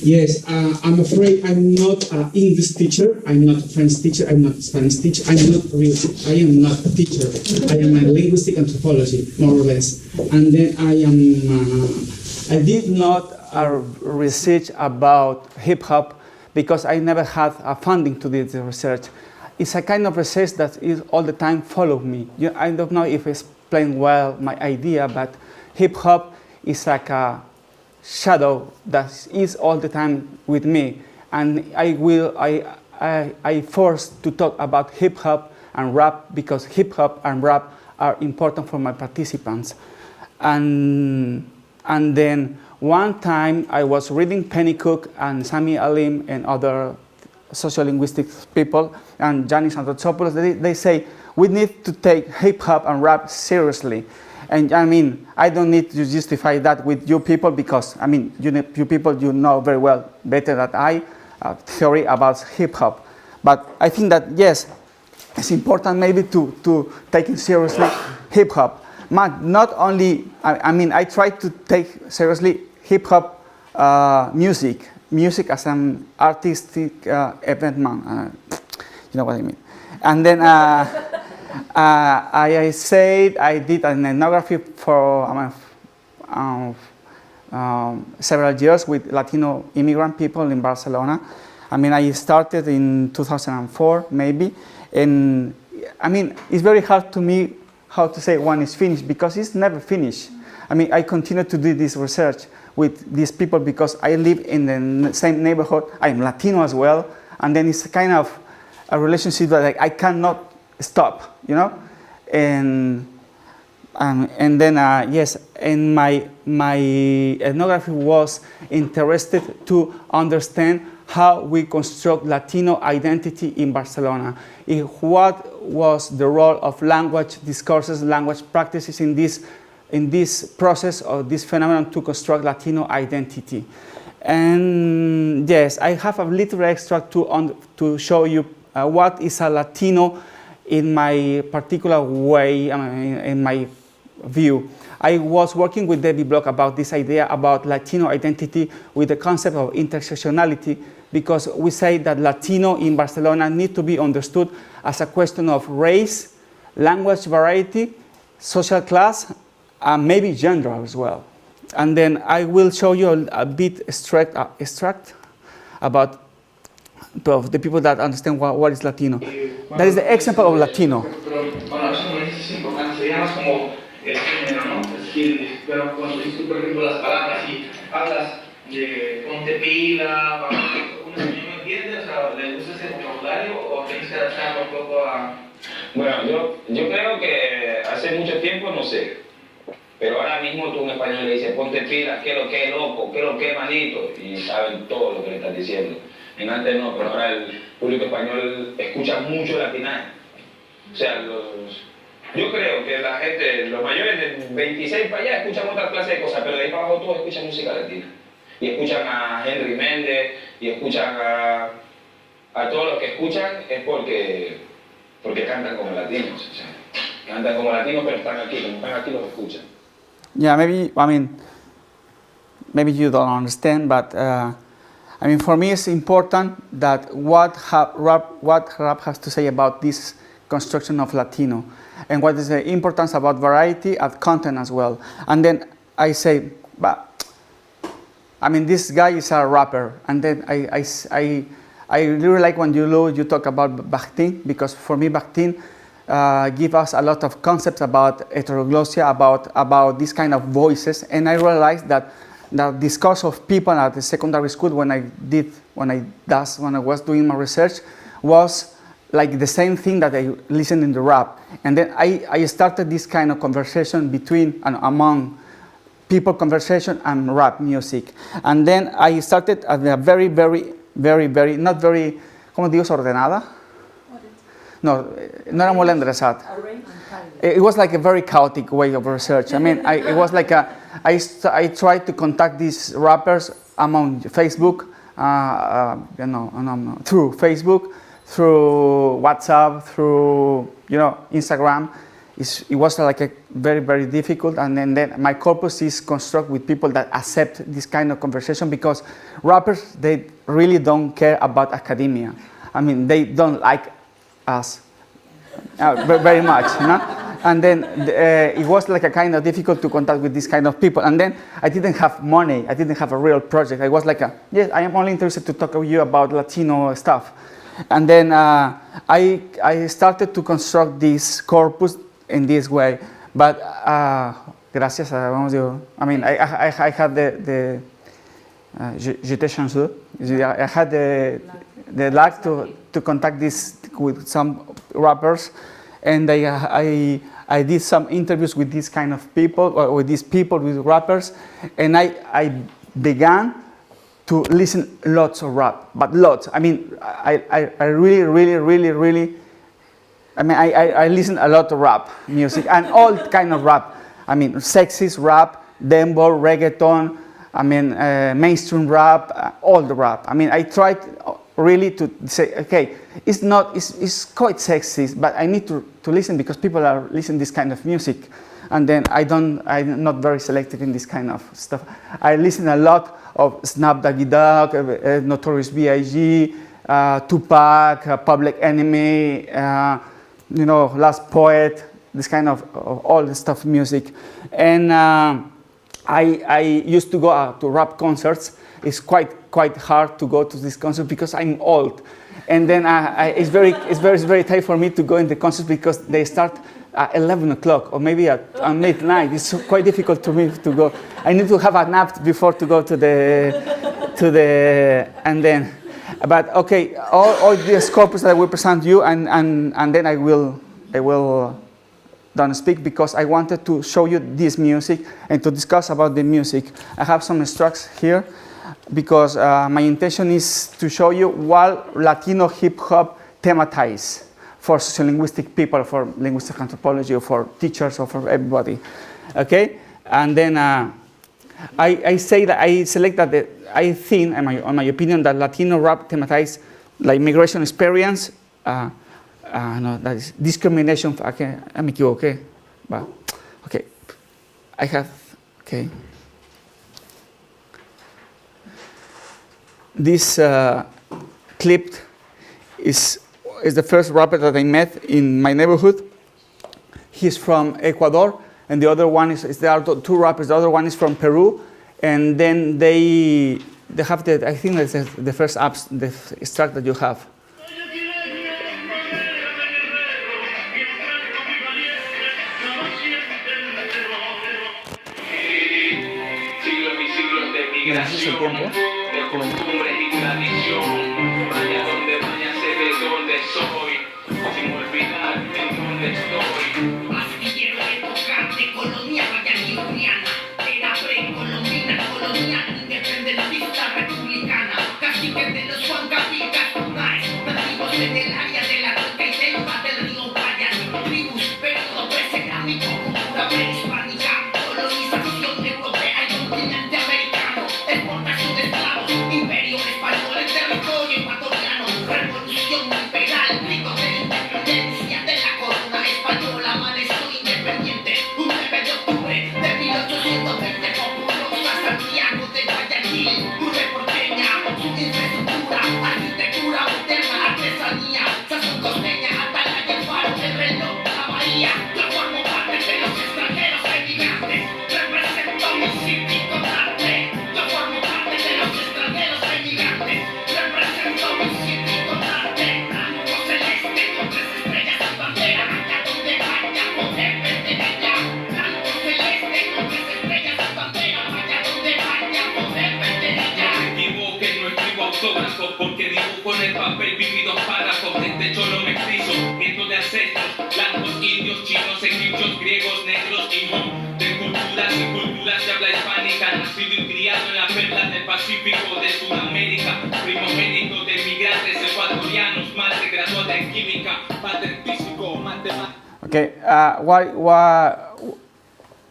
Yes, I'm afraid I'm not an English teacher, I'm not a French teacher, I'm not a Spanish teacher, I am not a teacher. I am a linguistic anthropology, more or less. And then I did not research about hip hop because I never had funding to do the research. It's a kind of research that is all the time follow me. I don't know if it's explain well my idea, but hip hop is like a shadow that is all the time with me, and I forced to talk about hip hop and rap because hip hop and rap are important for my participants. And then one time I was reading Penny Cook and Sami Alim and other sociolinguistic people and Janis Antotsopoulos. They say we need to take hip hop and rap seriously. And I mean, I don't need to justify that with you people because, I mean, you people, you know very well, better than I, theory about hip hop. But I think that, yes, it's important maybe to take it seriously hip hop. Not only, I mean, I try to take seriously hip hop music as an artistic event man. You know what I mean? And then, I said I did an ethnography for several years with Latino immigrant people in Barcelona. I mean, I started in 2004, maybe. And I mean, it's very hard to me how to say when it's finished because it's never finished. I mean, I continue to do this research with these people because I live in the same neighborhood. I'm Latino as well. And then it's kind of a relationship that I cannot stop, you know, and then yes, and my ethnography was interested to understand how we construct Latino identity in Barcelona. What was the role of language discourses, language practices in this process or this phenomenon to construct Latino identity? And yes, I have a little extract to show you what is a Latino in my particular way, in my view. I was working with Debbie Block about this idea about Latino identity with the concept of intersectionality, because we say that Latino in Barcelona need to be understood as a question of race, language variety, social class, and maybe gender as well. And then I will show you a bit extract about the people that understand what is Latino. That is the example of Latino. Bueno, eso no es importante, sería más como el género, ¿no? Es decir, pero cuando dices, por ejemplo, las palabras y hablas de ponte pila, uno no entiende, o sea, ¿le gusta ese vocabulario o tienes que adaptarlo un poco a...? Bueno, yo creo que hace mucho tiempo, no sé, pero ahora mismo tú en español le dices ponte pila, qué lo que loco, qué lo que manito, y saben todo lo que le estás diciendo. En antes no, pero ahora el público español escucha mucho latinaje. O sea, yo creo que la gente, los mayores de 26 para allá escuchan otra clase de cosas, pero de ahí para abajo todos escuchan música latina. Y escuchan a Henry Méndez, y escuchan a todos los que escuchan es porque cantan como latinos. O sea, cantan como latinos, pero están aquí, como están aquí los escuchan. Yeah, maybe you don't understand, but I mean, for me, it's important that what rap has to say about this construction of Latino, and what is the importance about variety and content as well. And then I say, but I mean, this guy is a rapper, and then I really like when you talk about Bakhtin, because for me, Bakhtin give us a lot of concepts about heteroglossia, about this kind of voices, and I realized that the discourse of people at the secondary school when I was doing my research was like the same thing that I listened in the rap. And then I started this kind of conversation between and among people conversation and rap music. And then I started at a very, not very, ¿cómo digo? Ordenada? No era muy enderezada. It was like a very chaotic way of research. I mean, it was like I tried to contact these rappers among Facebook, through Facebook, through WhatsApp, through Instagram, it was like a very, very difficult. And then my corpus is constructed with people that accept this kind of conversation, because rappers, they really don't care about academia. I mean, they don't like us very much, you know? And then it was like a kind of difficult to contact with this kind of people. And then I didn't have money. I didn't have a real project. I was like, yes, I am only interested to talk to you about Latino stuff. And then I started to construct this corpus in this way. But gracias a, I mean, I had j'étais chanceux. I had the luck to contact this with some rappers, and I did some interviews with these kind of people, or with these people, with rappers, and I began to listen lots of rap, but lots. I mean, I really, I mean, I listen a lot of rap music, and all kind of rap. I mean, sexist rap, dembow, reggaeton, I mean, mainstream rap, all the rap. I mean, I tried really to say, okay, it's quite sexist, but I need to listen because people are listening this kind of music. And then I'm not very selective in this kind of stuff. I listen a lot of Snap Doggy Dogg, Notorious B.I.G., Tupac, Public Enemy, you know, Last Poet, this kind of all the stuff music. And I used to go to rap concerts. It's quite hard to go to this concert because I'm old. And then it's very tight for me to go in the concerts because they start at 11 o'clock or maybe at midnight. It's quite difficult to me to go. I need to have a nap before to go to the and then. But okay, all these corpus that I will present you, and then I will don't speak because I wanted to show you this music and to discuss about the music. I have some extracts here because my intention is to show you what Latino hip hop thematize for sociolinguistic people, for linguistic anthropology, or for teachers, or for everybody. Okay, and then I say that I select that I think, in my opinion, that Latino rap thematize like migration experience. No, that is discrimination. Okay, me equivoqué. But okay, I have okay. This clip is the first rapper that I met in my neighborhood. He's from Ecuador, and the other one there are two rappers. The other one is from Peru, and then they have I think that's the first apps, the extract that you have. Ese es el tiempo. De costumbres y tradición. Vaya donde vaya, sé de dónde soy. Sin olvidar en dónde estoy. Astillero de tocante, colonia valladolidiana. Era precolombina, colonial, independentista, republicana. Cacique de los Huancavicas, tunais. Nativos en el área de la Roca y Selva del río Guayas. Tribus, periodo precerámico, cultura prehispánica. Colonización europea y continente americano. Exportación de esclavos, imperio español en territorio ecuatoriano. Revolución imperial, grito de independencia de la corona española. Amaneció independiente, un 9 de octubre de 1820. Populosa Santiago de Guayaquil, urbe porteña, su infraestructura, arquitectura moderna, artesanía, sazón costeña, atalaya, el faro, el reloj, la bahía. Yo formo parte de los extranjeros emigrantes, represento mi cívico arte. Yo formo parte de los extranjeros emigrantes, represento mi cívico arte. Blanco celeste con 3 estrellas y bandera, allá donde vaya poder verte de allá. Blanco celeste con 3 estrellas y bandera, allá donde vaya poder verte de allá. No me equivoque, no escribo autógrafos porque dibujo en el papel vividos párrafos. Desde cholo mestizo, nieto de ancestros, blancos, indios, chinos, egipcios, griegos, negros, hijos de culturas y culturas de habla hispánica. Nacido y criado en las perlas del Pacífico de Sudamérica, primogénito de migrantes ecuatorianos, madre graduada en química, padre físico, matemático. Okay,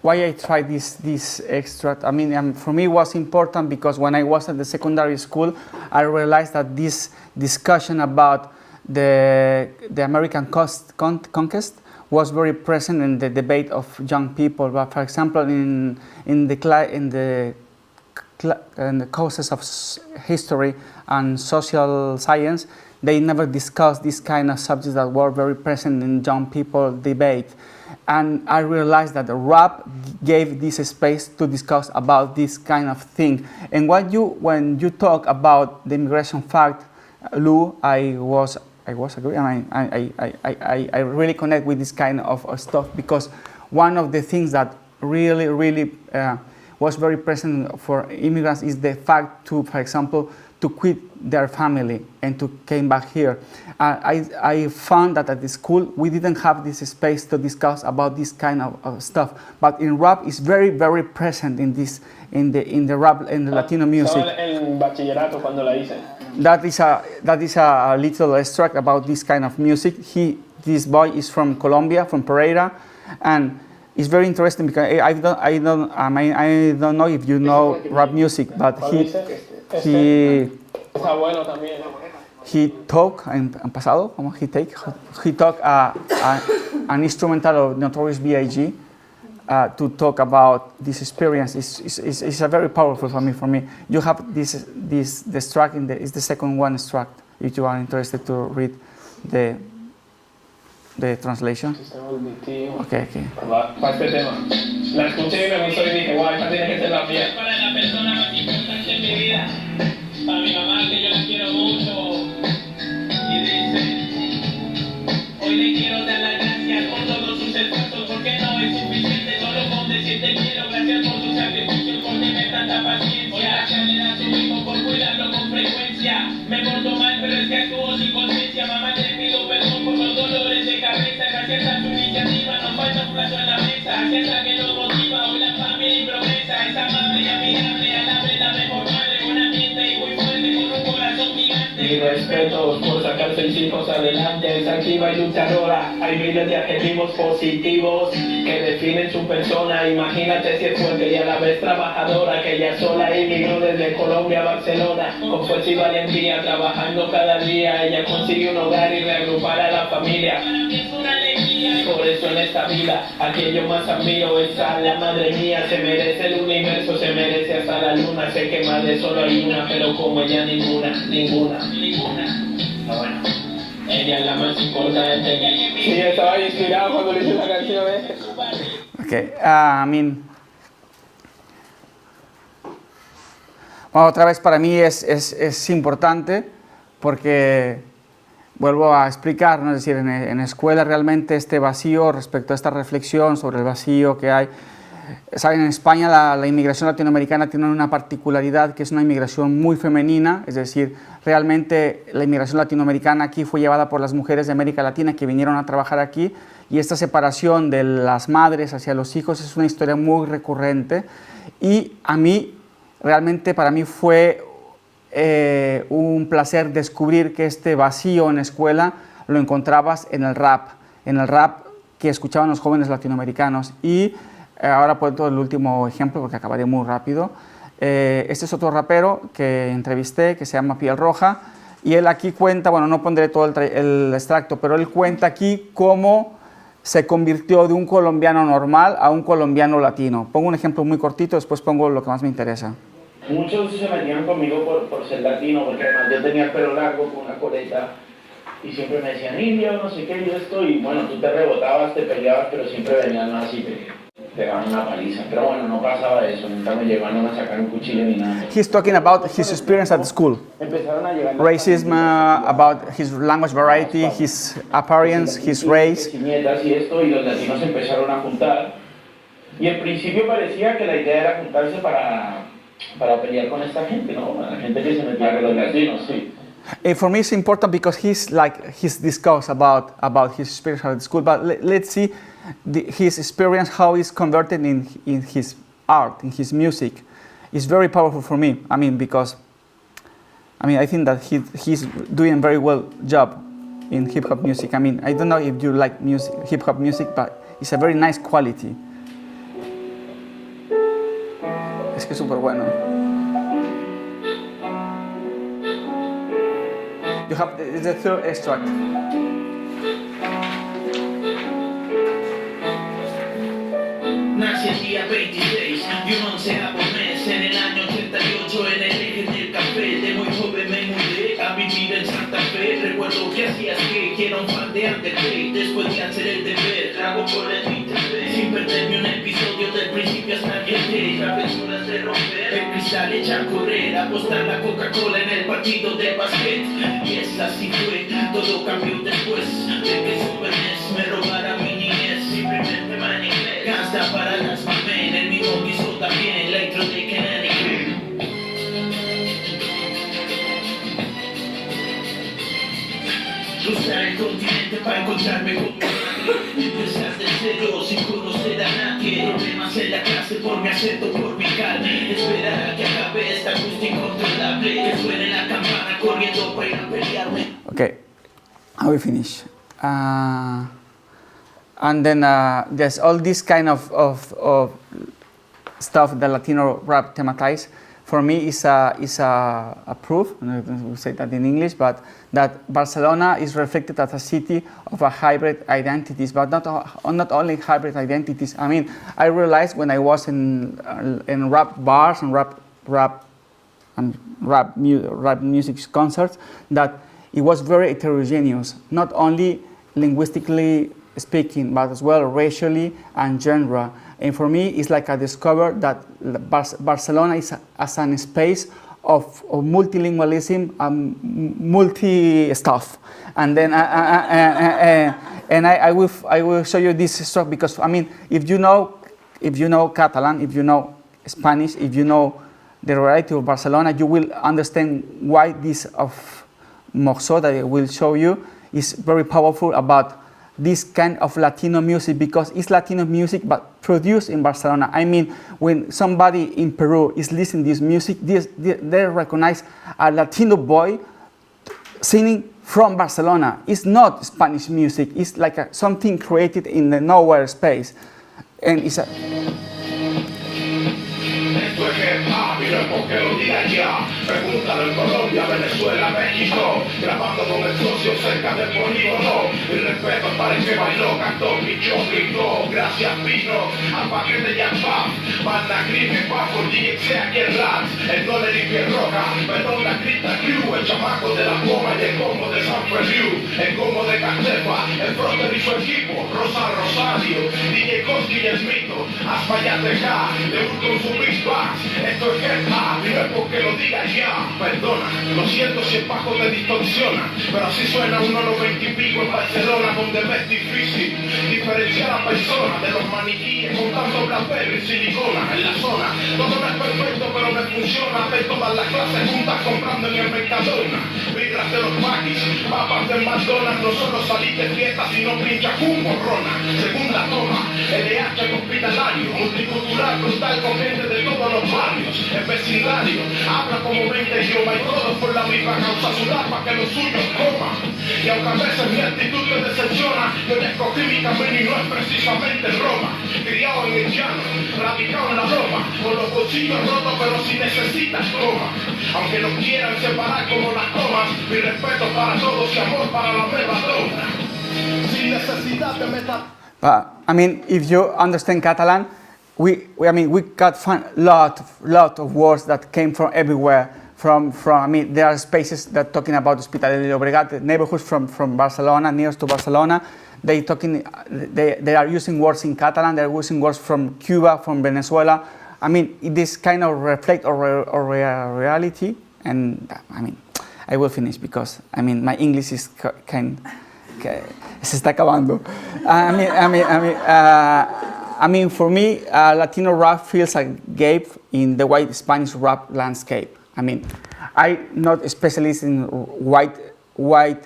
why I tried this extract? I mean, for me it was important because when I was at the secondary school, I realized that this discussion about the American conquest was very present in the debate of young people. But for example, in the courses of history and social science, they never discussed this kind of subjects that were very present in young people debate. And I realized that the rap gave this space to discuss about this kind of thing. And when you talk about the immigration fact, Lou, I was agree, and I really connect with this kind of stuff, because one of the things that really was very present for immigrants is the fact to, for example, to quit their family and to came back here. I found that at the school we didn't have this space to discuss about this kind of stuff, but in rap it's very present in this in the rap, in the Latino music. En bachillerato cuando la hice. That is a little extract about this kind of music. This boy is from Colombia, from Pereira, and it's very interesting because I don't know if you know rap music, but he took an instrumental of Notorious B.I.G. To talk about this experience. Is a very powerful for me. You have this track is the second one extract. If you are interested to read the translation. Okay. Para este tema. La escuché y me gustó y dije, guau, esta tiene que ser la mía. Para la persona más importante en mi vida, para mi mamá, que yo la quiero mucho. Y dice, hoy le quiero dar las gracias por todos sus esfuerzos, porque no es suficiente solo con decir te quiero. Gracias por tu sacrificio, por tener tanta paciencia. Gracias a su hijo por cuidarlo con frecuencia. Me porto mal, pero es que actúo sin conciencia. Mamá, te pido perdón por los dolores de cabeza. Gracias a tu iniciativa nos falta un plato en la mesa. Gracias a que nos motiva hoy la familia y promesa. Es amable y admirable, alable la mejor madre. Buena ambiente y muy fuerte con un corazón gigante. Mi respeto por sacar 6 hijos adelante. Es activa y luchadora. Hay miles de adjetivos positivos que definen su persona. Imagínate si es fuerte y a la vez trabajadora, que ella sola emigró desde Colombia a Barcelona con fuerza y valentía, trabajando cada día. Ella consigue un hogar y reagrupar a la familia. Por eso en esta vida a quien yo más admiro es a la madre mía. Se merece el universo, se merece hasta la luna. Sé que madre solo hay una, pero como ella ninguna. No, bueno. Ella es la más importante. Sí, estaba inspirado cuando le hice la canción. Okay, bueno, otra vez para mí es importante porque vuelvo a explicar, ¿no? Es decir, en escuela realmente este vacío respecto a esta reflexión sobre el vacío que hay. Saben, en España la inmigración latinoamericana tiene una particularidad, que es una inmigración muy femenina, es decir, realmente la inmigración latinoamericana aquí fue llevada por las mujeres de América Latina que vinieron a trabajar aquí, y esta separación de las madres hacia los hijos es una historia muy recurrente, y a mí, realmente para mí fue un placer descubrir que este vacío en la escuela lo encontrabas en el rap que escuchaban los jóvenes latinoamericanos. Y ahora puedo el último ejemplo porque acabaré muy rápido. Este es otro rapero que entrevisté que se llama Piel Roja, y él aquí cuenta, bueno, no pondré todo el extracto, pero él cuenta aquí cómo se convirtió de un colombiano normal a un colombiano latino. Pongo un ejemplo muy cortito, después pongo lo que más me interesa. Muchos se metían conmigo por ser latino, porque además yo tenía el pelo largo con una coleta y siempre me decían indio, no sé qué, yo estoy, y bueno, tú te rebotabas, te peleabas, pero siempre venían así, te daban una paliza. Pero bueno, no pasaba eso, nunca me llevaron a sacar un cuchillo ni nada. He's talking about his experience at school. Empezaron a llegar Racism, about his language variety, his appearance, his race. Y esto, y los latinos empezaron a juntar. Y al principio parecía que la idea era juntarse para pelear con esta gente, ¿no? La gente que se metía con los latinos, sí. For me, it's important because he's discussed about his experience at the school. But let's see his experience, how he's converted in his art, in his music. It's very powerful for me. I mean, because I think that he's doing a very well job in hip hop music. I mean, I don't know if you like music, hip hop music, but it's a very nice quality. Es que es súper bueno. You have the third extract. Nací el día 26 de un 11º mes en el año 88 en el eje del café. De muy joven me mudé a vivir en Santa Fe. Recuerdo que hacía skate, era un fan de Undertale. Después de hacer el deber, trago por el internet. Sin perderme un episodio del principio hasta el fin. Travesuras de romper el cristal, echar a correr, apostar la Coca-Cola en el partido de básquet. Y es así fue, todo cambió después de que Super NES me robara mi niñez. Simplemente manejé, gasta para las mamén. El mismo quiso también la intro de Connecticut. Cruzar el continente para encontrarme con mi madre. Empezar de cero sin conocer a nadie. Problemas en la clase por mi acento, por mi carne. Esperar a que acabe esta angustia incontrolable. Que suene la campana corriendo para ir a pelearme. Okay, I will finish. And then there's all this kind of stuff that Latino rap thematize. For me, is a proof. We say that in English, but that Barcelona is reflected as a city of a hybrid identities, but not only hybrid identities. I mean, I realized when I was in rap bars and rap music concerts that it was very heterogeneous, not only linguistically speaking, but as well racially and genre. And for me, it's like I discovered that Barcelona is as a space of multilingualism and multi-stuff. And then I will show you this stuff because I mean, if you know Catalan, if you know Spanish, if you know the reality of Barcelona, you will understand why this of Morceau that I will show you is very powerful about this kind of Latino music, because it's Latino music but produced in Barcelona. I mean, when somebody in Peru is listening to this music, they recognize a Latino boy singing from Barcelona. It's not Spanish music, it's like something created in the nowhere space. And it's a... Porque lo diga ya, pregúntalo en Colombia, Venezuela, México, grabando con el socio cerca del polígono. Mi respeto para el que bailó, cantó, pichó, gritó, gracias vino, al paquete de Yampa, banda crimen, bajo, DJ sea quien rap, el dólar y piel roja, perdón la cripta crew, el chamaco de la goma y el combo de San Feliu, el combo de Castefa, el Froster y su equipo, Rosa Rosario, DJ Koski y el mito, Aspayateja, de un con su Big Bags, esto es y no es porque lo diga ya, perdona, lo siento si el bajo te distorsiona, pero así suena uno a los 20 y pico en Barcelona, donde me es difícil diferenciar a personas de los maniquíes con tanto blasfemo y silicona en la zona. Todo no es perfecto, pero me funciona, ver todas las clases juntas comprando en el Mercadona. Birras de los paquis, papas del McDonald's, no solo salir de fiesta, sino pincha con morrona. Segunda toma, LH hospitalario, multicultural, brutal, con gente de todos los barrios. El vecindario habla como 20 idiomas y todos por la misma causa, sudar para que los suyos coman. Y aunque a veces mi actitud me decepciona, yo ya escogí mi camino y no es precisamente Roma. Criado en el llano, radicado en la Roma, con los bolsillos rotos pero si necesitas coma. Aunque nos quieran separar como las comas, mi respeto para todos y amor para la nueva dona. Sin necesidad de metal. I mean, if you understand Catalan, we got lot of words that came from everywhere. I mean, there are spaces that talking about Hospital de Llobregat, neighborhoods from Barcelona, near to Barcelona. They are using words in Catalan. They're using words from Cuba, from Venezuela. I mean, this kind of reflect our reality. And I mean, I will finish because I mean my English is se está acabando. I mean, for me, Latino rap feels a gap in the white Spanish rap landscape. I mean, I'm not a specialist in white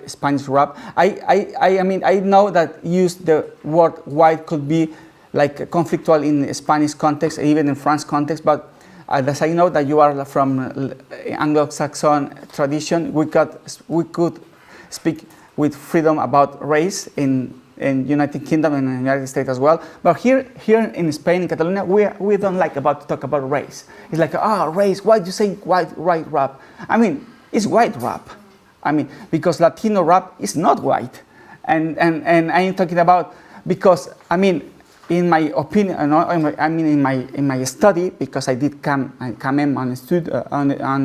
Spanish rap. I mean, I know that use the word white could be like conflictual in Spanish context, even in French context, but as I know that you are from Anglo-Saxon tradition, we could speak with freedom about race in United Kingdom and in the United States as well. But here in Spain, in Catalonia, we don't like to talk about race. It's like, race, why do you say white rap? I mean, it's white rap. I mean, because Latino rap is not white. And I'm talking about, because, I mean, in my opinion, I mean in my study, because I did come on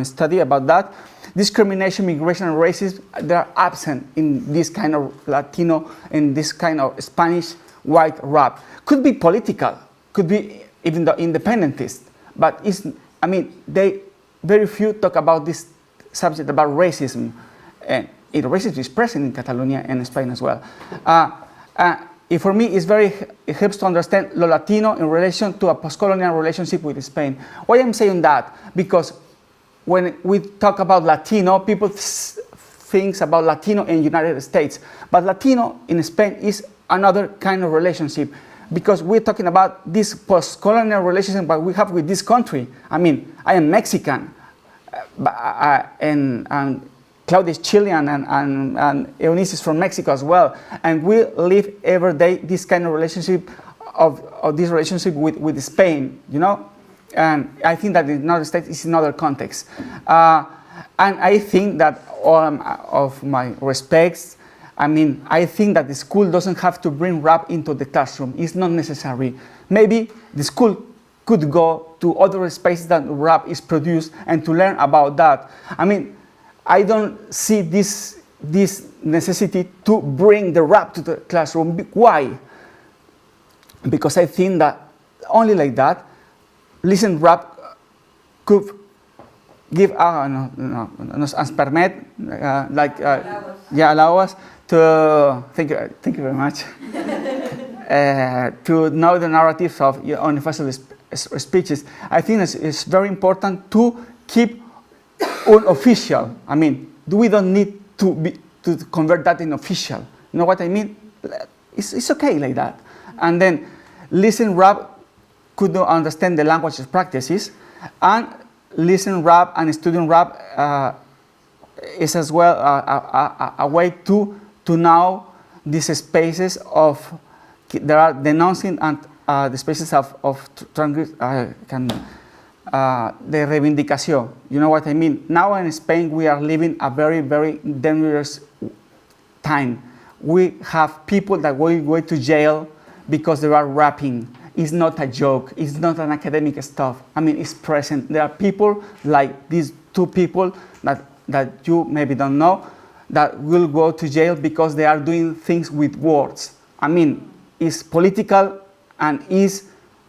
a study about that, discrimination, migration, and racism, they are absent in this kind of Latino, in this kind of Spanish white rap. Could be political, could be even the independentist, but they very few talk about this subject about racism, and racism is present in Catalonia and Spain as well. For me, it helps to understand lo Latino in relation to a post-colonial relationship with Spain. Why I'm saying that? Because when we talk about Latino, people think about Latino in the United States, but Latino in Spain is another kind of relationship, because we're talking about this post-colonial relationship that we have with this country. I mean, I am Mexican, and Claudia is Chilean, and Eunice is from Mexico as well, and we live every day this kind of relationship of this relationship with Spain, you know. And I think that in the United States is another context. And I think that all of my respects, I think that the school doesn't have to bring rap into the classroom. It's not necessary. Maybe the school could go to other spaces that rap is produced and to learn about that. I don't see this necessity to bring the rap to the classroom. Why? Because I think that only like that, listen rap could give nos permit allow us to thank you very much to know the narratives of universal speeches. I think it's very important to keep unofficial. We don't need to convert that in official. You know what I mean? It's okay like that. And then listen rap could understand the language practices, and listen rap and student rap is as well a way to know these spaces there are denouncing and the spaces of the reivindicación. You know what I mean? Now in Spain we are living a very, very dangerous time. We have people that go to jail because they are rapping. It's not a joke. It's not an academic stuff. It's present. There are people like these two people that you maybe don't know that will go to jail because they are doing things with words. It's political and is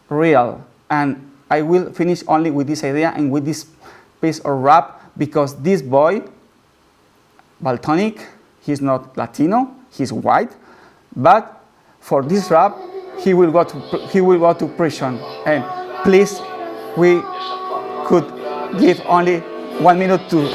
real. And I will finish only with this idea and with this piece of rap, because this boy, Baltonic, he's not Latino, he's white, but for this rap, he will go to prison. And please, we could give only 1 minute to.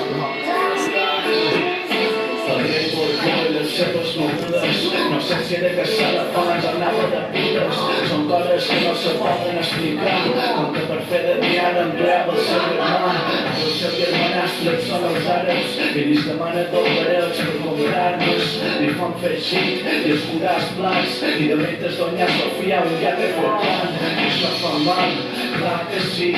No sé si de casada fans anava de pires. Són coses que no se poden explicar, com que per fer de diana empleva el seu germà. El seu germanastre són els àrabs, i li demana dolberets per comprar-nos. Li fan fer xic i escurar els plats, i de metes doña Sofia un llate forcat. I això fa mal, clar que sí.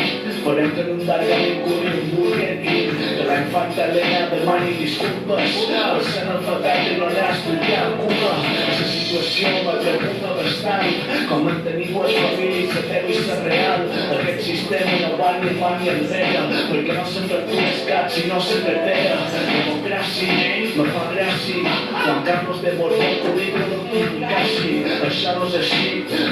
Farem que en un dargament curi un Burger King, que la infanta Elena demani disculpes per ser analfabeta i no anar a estudiar a Cuba. La situació me preocupa bastant, com mantenir dues famílies de peu i ser real. Aquest sistema no va ni fa ni enrere, perquè no sempre tu és cap si no se cartera. Democràcia, me fa gràcia, Juan Carlos de Borbó, currículum i Picasso. Això no és així,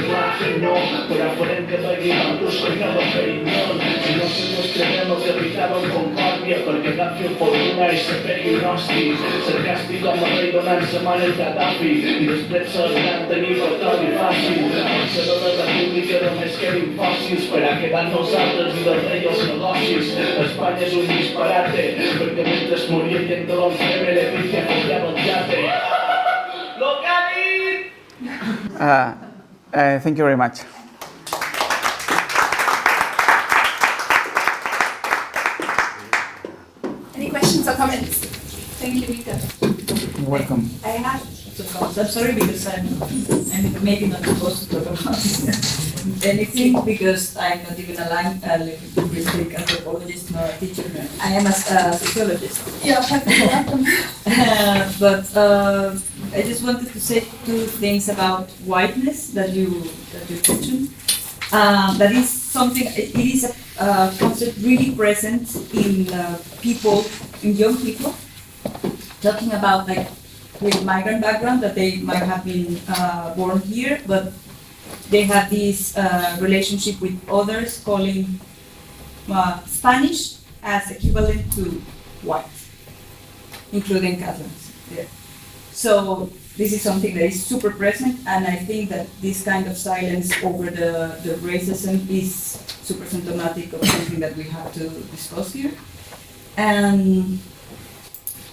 clar que no, però farem que vegi l'Andusco i no la Perignon. Si no se mostrarem el que habitava en Concòrdia, perquè agafi el Fortuna i se pegui un hosti. Sarcàstic com el rei donant-se man el Gaddafi, i després celebrant tenir petroli fàcil. Potser de la república només quedin fòssils per a quedar nosaltres i del rei els negocis. Espanya és un disparate, perquè mentre es moria gent de l'Onfreme Leticia comprava el yate. Lo que ha dit! Thank you very much. Any questions or comments? Thank you, Victor. You're welcome. I have I'm sorry because I'm maybe not supposed to talk about anything because I'm not even a linguistic anthropologist nor a teacher. I am a sociologist. Yeah, welcome. But I just wanted to say two things about whiteness that you mentioned. That is something. It is a concept really present in people, in young people, talking about like with migrant background that they might have been born here, but they have this relationship with others, calling Spanish as equivalent to white, including Catholics. Yeah. So this is something that is super present, and I think that this kind of silence over the racism is super symptomatic of something that we have to discuss here. And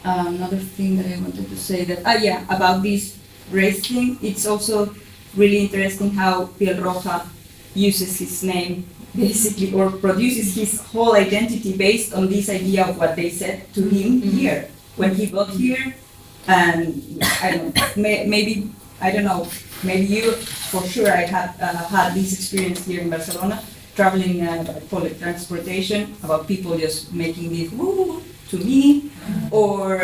another thing that I wanted to say that, about this race thing, it's also really interesting how Piel Roja uses his name basically, or produces his whole identity based on this idea of what they said to him here when he got here. And I don't know, maybe you, for sure, I had had this experience here in Barcelona, traveling by public transportation, about people just making this woo to me, or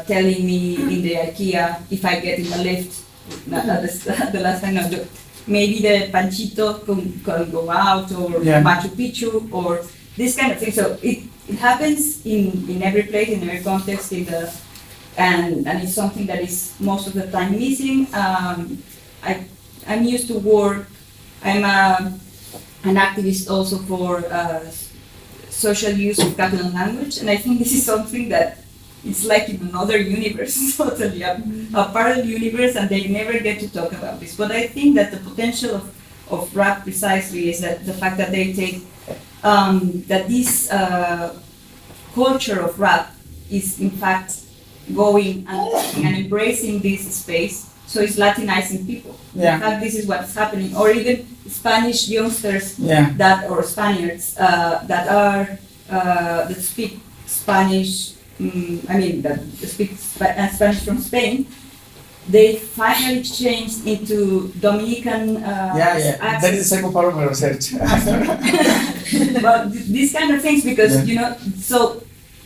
telling me in the IKEA if I get in the lift, the last time, maybe the Panchito can go out, or Machu Picchu, or this kind of thing. So it happens in every place, in every context, and it's something that is most of the time missing. I'm used to work, I'm an activist also for social use of Catalan language, and I think this is something that it's like in another universe, totally a parallel universe, and they never get to talk about this. But I think that the potential of rap precisely is that the fact that they take, that this culture of rap is in fact going and embracing this space, so it's Latinizing people. Yeah. In fact, this is what's happening. Or even Spanish youngsters or Spaniards that speak Spanish, that speak Spanish from Spain, they finally changed into Dominican accents. That is the second part of my research. But these kind of things, because so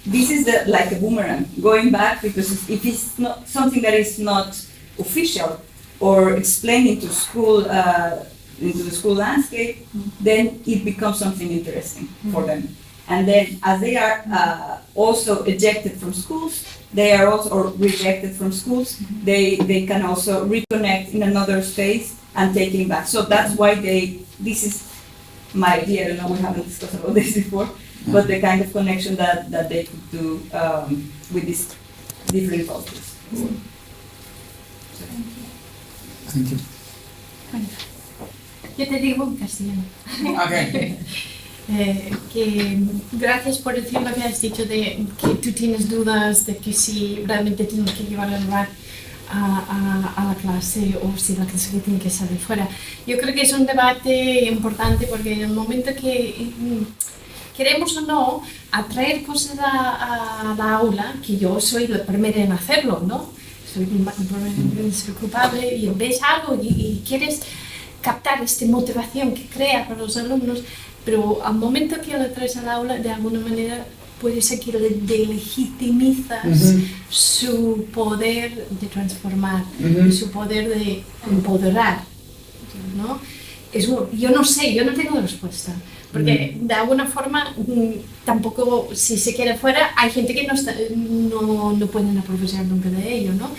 this is like a boomerang going back, because if it's not something that is not official or explained into school, into the school landscape, then it becomes something interesting for them. And then, as they are also ejected from schools, they are also, or rejected from schools, they can also reconnect in another space and taking back. So that's why this is my idea. I don't know, we haven't discussed about this before, but the kind of connection that they could do with these different cultures. Thank you. Bueno, yo te digo en castellano. Okay. Que gracias por decir lo que has dicho de que tú tienes dudas de que si realmente tienes que llevar el rap a la clase o si la clase tiene que salir fuera. Yo creo que es un debate importante, porque en el momento que queremos o no atraer cosas a la aula, que yo soy la primera en hacerlo, ¿no? Soy culpable, y ves algo y quieres captar esta motivación que crea para los alumnos, pero al momento que lo traes al aula, de alguna manera puede ser que le delegitimizas su poder de transformar, su poder de empoderar, ¿no? Yo no sé, yo no tengo respuesta, porque de alguna forma tampoco, si se queda fuera, hay gente que no pueden aprovechar nunca de ello, ¿no?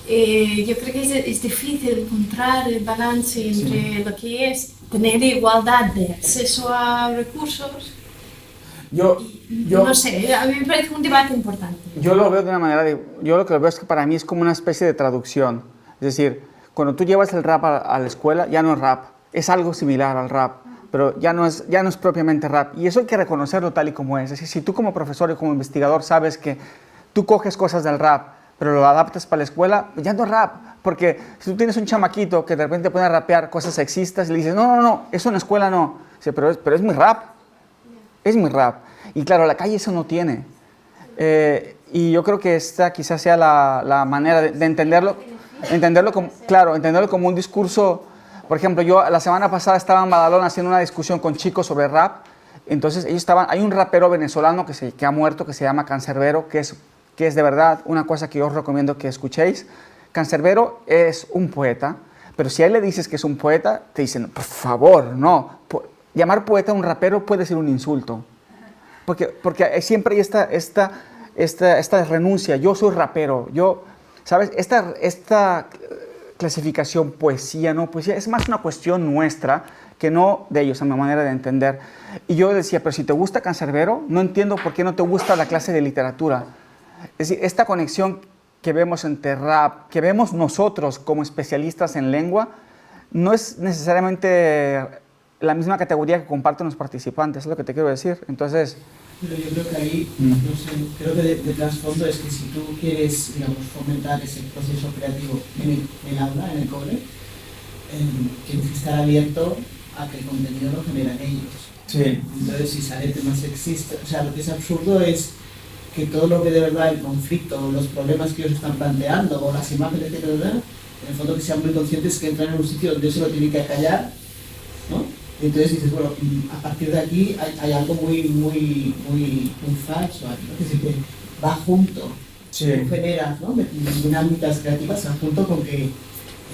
Yo creo que es difícil encontrar el balance entre lo que es tener igualdad de acceso a recursos. Yo no sé, a mí me parece un debate importante. Yo lo veo de una manera, yo lo que lo veo es que para mí es como una especie de traducción. Es decir, cuando tú llevas el rap a la escuela, ya no es rap, es algo similar al rap, pero ya no es propiamente rap. Y eso hay que reconocerlo tal y como es. Es decir, si tú como profesor y como investigador sabes que tú coges cosas del rap, pero lo adaptas para la escuela, ya no es rap. Porque si tú tienes un chamaquito que de repente pone a rapear cosas sexistas y le dices, no, eso en la escuela no. Dice, pero es muy rap. Es muy rap. Y claro, la calle eso no tiene. Y yo creo que esta quizás sea la manera de entenderlo como un discurso. Por ejemplo, yo la semana pasada estaba en Badalona haciendo una discusión con chicos sobre rap. Entonces hay un rapero venezolano que ha muerto, que se llama Cancerbero, que es de verdad una cosa que yo os recomiendo que escuchéis, Cancerbero es un poeta, pero si a él le dices que es un poeta, te dicen, por favor, no. Llamar poeta a un rapero puede ser un insulto. Porque siempre hay esta renuncia, yo soy rapero, ¿sabes? Esta clasificación poesía, no poesía, es más una cuestión nuestra que no de ellos, a mi manera de entender. Y yo decía, pero si te gusta Cancerbero, no entiendo por qué no te gusta la clase de literatura. Es decir, esta conexión que vemos entre rap, que vemos nosotros como especialistas en lengua, no es necesariamente la misma categoría que comparten los participantes, es lo que te quiero decir. Entonces... Pero yo creo que ahí, no sé, creo que de trasfondo es que si tú quieres, digamos, fomentar ese proceso creativo en el aula, en el cole, tienes que estar abierto a que el contenido lo generan ellos. Sí. Entonces, si sale tema sexista, o sea, lo que es absurdo es que todo lo que de verdad el conflicto, los problemas que ellos están planteando o las imágenes que dan, en el fondo que sean muy conscientes que entran en un sitio donde se lo tienen que callar, ¿no? Y entonces dices, bueno, a partir de aquí hay algo muy falso, ¿no? Es decir, que va junto, tú generas, ¿no? Dinámicas creativas junto con que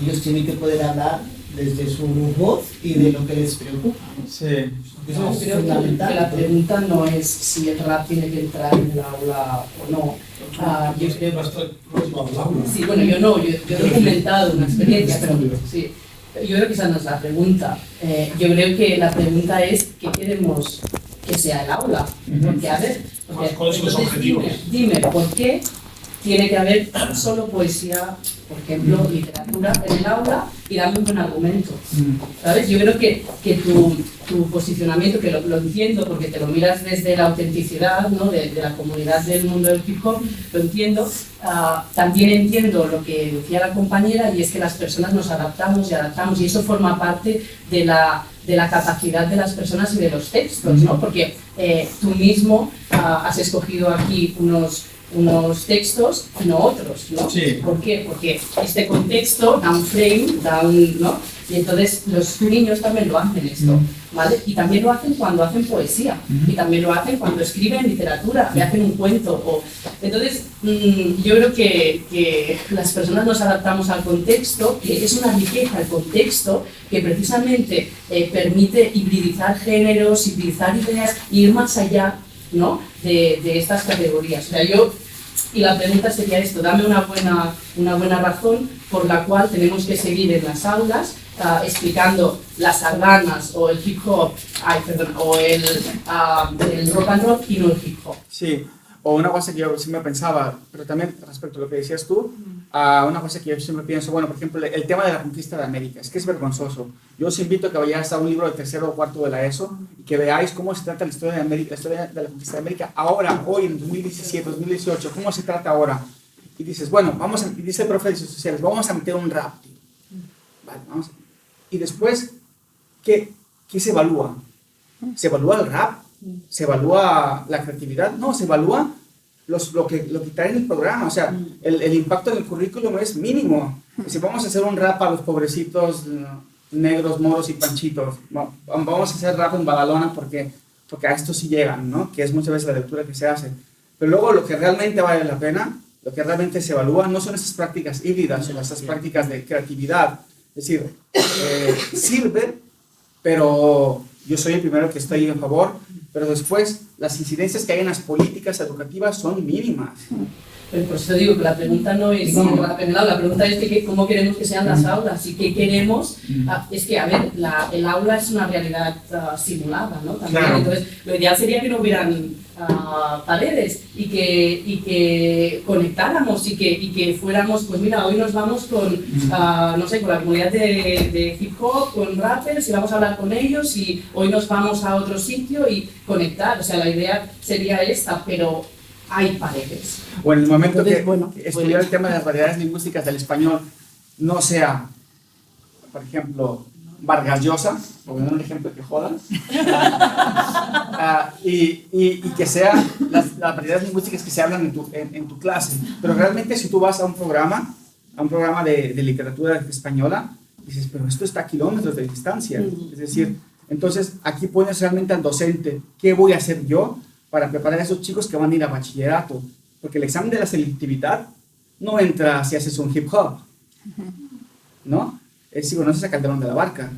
ellos tienen que poder hablar desde su voz y de lo que les preocupa, ¿no? Sí. Eso es Creo fundamental. que la pregunta no es si el rap tiene que entrar en el aula o no. Yo creo que... Sí, bueno, yo he documentado una experiencia, pero sí. Yo creo que esa no es la pregunta. Yo creo que la pregunta es ¿qué queremos que sea el aula? Porque, a ver, ¿cuáles son los objetivos? Dime, ¿por qué tiene que haber solo poesía, por ejemplo, literatura en el aula y dame un buen argumento? ¿Sabes? Yo creo que tu posicionamiento, que lo entiendo porque te lo miras desde la autenticidad, ¿no? de la comunidad del mundo del hip hop, lo entiendo. También entiendo lo que decía la compañera, y es que las personas nos adaptamos y eso forma parte de la capacidad de las personas y de los textos, ¿no? Porque tú mismo has escogido aquí unos textos y no otros, ¿no? Sí. ¿Por qué? Porque este contexto da un frame, ¿no? Y entonces los niños también lo hacen esto, ¿vale? Y también lo hacen cuando hacen poesía, y también lo hacen cuando escriben literatura, le hacen un cuento. Entonces, yo creo que las personas nos adaptamos al contexto, que es una riqueza el contexto, que precisamente permite hibridizar géneros, hibridizar ideas, e ir más allá, ¿no? de estas categorías. O sea, y la pregunta sería esto, dame una buena razón por la cual tenemos que seguir en las aulas explicando las sardanas o el hip hop, o el rock and roll y no el hip hop. Sí, o una cosa que yo siempre pensaba, pero también respecto a lo que decías tú, una cosa que yo siempre pienso, bueno, por ejemplo, el tema de la conquista de América, es que es vergonzoso. Yo os invito a que vayáis a un libro de tercero o cuarto de la ESO y que veáis cómo se trata la historia de América, la historia de la conquista de América ahora, hoy, en 2017, 2018, cómo se trata ahora. Y dices, bueno, y dice el profe de Ciencias Sociales, vamos a meter un rap, tío. Vale, vamos. Y después, ¿qué se evalúa? ¿Se evalúa el rap? ¿Se evalúa la creatividad? No, se evalúa lo que trae en el programa. O sea, el impacto en el currículum es mínimo. Si vamos a hacer un rap a los pobrecitos negros, moros y panchitos, vamos a hacer rap en Badalona porque a esto sí llegan, ¿no? Que es muchas veces la lectura que se hace. Pero luego lo que realmente vale la pena, lo que realmente se evalúa, no son esas prácticas híbridas o esas prácticas de creatividad. Es decir, sirve, pero yo soy el primero que estoy a favor, pero después las incidencias que hay en las políticas educativas son mínimas. Pero por eso digo que la pregunta no es la pregunta es que cómo queremos que sean las aulas y qué queremos. Es que, a ver, el aula es una realidad simulada, ¿no? También. Claro. Entonces, lo ideal sería que no hubieran paredes y que conectáramos y que fuéramos, pues mira, hoy nos vamos con, no sé, con la comunidad de hip hop, con rappers y vamos a hablar con ellos, y hoy nos vamos a otro sitio y conectar. O sea, la idea sería esta, pero hay paredes. O en el momento entonces, que estudiar el tema de las variedades lingüísticas del español no sea, por ejemplo, Vargas Llosa, por poner un ejemplo que jodan, y que sea las variedades lingüísticas que se hablan en tu clase. Pero realmente si tú vas a un programa de literatura española, dices, pero esto está a kilómetros de distancia. Es decir, entonces aquí pones realmente al docente, ¿qué voy a hacer yo para preparar a esos chicos que van a ir a bachillerato? Porque el examen de la selectividad no entra si haces un hip hop, ¿no? Es si conoces a Calderón de la Barca.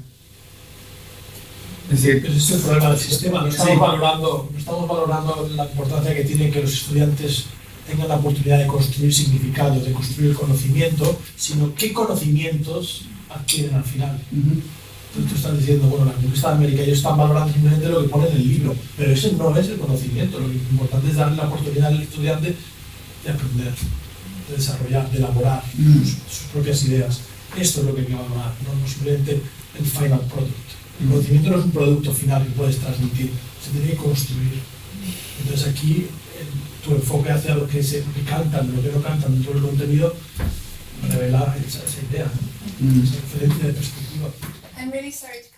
Es decir, ese es el problema del sistema. No estamos valorando la importancia que tiene que los estudiantes tengan la oportunidad de construir significados, de construir conocimiento, sino qué conocimientos adquieren al final. Entonces tú estás diciendo, bueno, la conquista de América, ellos están valorando simplemente lo que pone en el libro, pero ese no es el conocimiento. Lo importante es darle la oportunidad al estudiante de aprender, de desarrollar, de elaborar sus propias ideas. Esto es lo que hay que valorar, no simplemente el final product. El conocimiento no es un producto final que puedes transmitir, se tiene que construir. Entonces aquí tu enfoque hacia lo que cantan, lo que no cantan dentro del contenido, revela esa idea, esa diferencia de perspectiva. I'm really sorry to